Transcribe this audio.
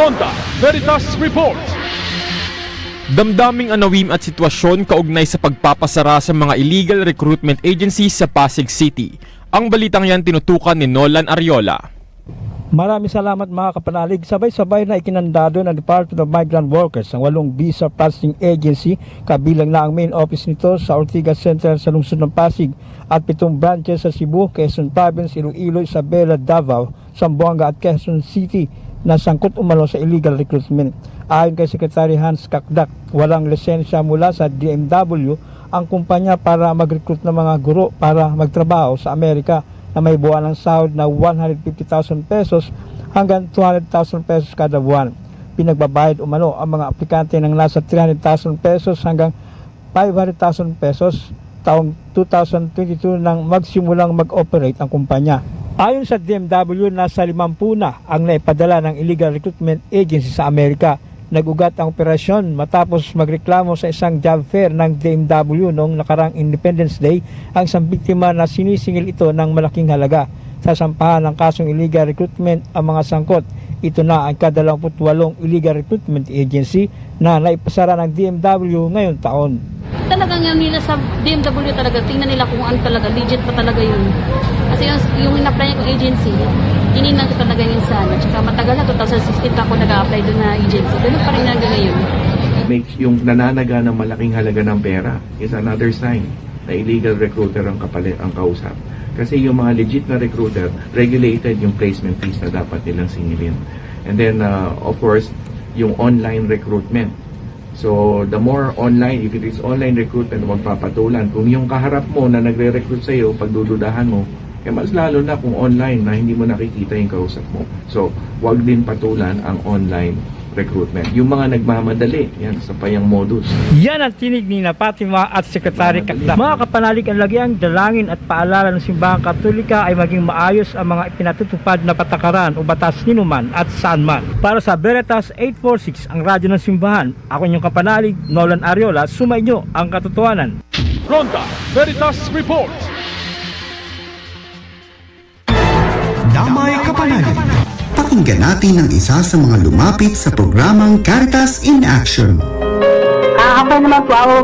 Fronta Veritas Report. Damdaming anawim at sitwasyon kaugnay sa pagpapasara sa mga illegal recruitment agencies sa Pasig City. Ang balitang yan tinutukan ni Nolan Ariola. Maraming salamat mga kapanalig. Sabay-sabay na ikinandado ng Department of Migrant Workers ang 8 visa processing agency, kabilang na ang main office nito sa Ortigas Center sa lungsod ng Pasig at 7 branches sa Cebu, Quezon Province, Iloilo, Isabela, Davao, Zamboanga at Quezon City na sangkot umano sa illegal recruitment. Ayon kay Secretary Hans Kakdak, walang lisensya mula sa DMW ang kumpanya para mag-recruit ng mga guro para magtrabaho sa Amerika na may buwan ng sahod na 150,000 pesos hanggang 200,000 pesos kada buwan. Pinagbabayad umano ang mga aplikante ng nasa 300,000 pesos hanggang 500,000 pesos taong 2022 nang magsimulang mag-operate ang kumpanya. Ayon sa DMW, nasa 50 na ang naipadala ng illegal recruitment agency sa Amerika. Nagugat ang operasyon matapos magreklamo sa isang job fair ng DMW noong nakarang Independence Day ang isang biktima na sinisingil ito ng malaking halaga. Sasampahan ng kasong illegal recruitment ang mga sangkot. Ito na ang ka-28 illegal recruitment agency na naipasara ng DMW ngayong taon. Talagang yan nila sa DMW talaga, tingnan nila kung ano talaga, legit pa talaga yun. Kasi yung in-apply kong agency, ininan ko talaga yun sana. Tsaka matagal na, 2016 pa ako nag-a-apply doon na agency. Ganun pa rin hanggang ngayon. Yung nananaga ng malaking halaga ng pera is another sign na illegal recruiter ang kausap. Kasi yung mga legit na recruiter, regulated yung placement fees na dapat nilang singilin. And then, of course, yung online recruitment. So, the more online, if it is online recruitment, magpapatulan. Kung yung kaharap mo na nagre-recruit sa'yo, pagdududahan mo, mas lalo na kung online na hindi mo nakikita yung kausap mo. So, wag din patulan ang online recruitment. Yung mga nagmamadali, yan, sa payang modus. Yan ang tinig ni Fatima at Secretary Kakdak. Mga kapanalig, ang lagiang dalangin at paalala ng Simbahang Katolika ay maging maayos ang mga ipinatutupad na patakaran o batas ninuman at saan man. Para sa Veritas 846, ang radyo ng Simbahan, ako inyong kapanalig, Nolan Ariola, sumainyo ang katotohanan. Fronta Veritas Report. Damay Kapanalig. Pakinggan natin ang isa sa mga lumapit sa programang Caritas in Action. Ako naman po ako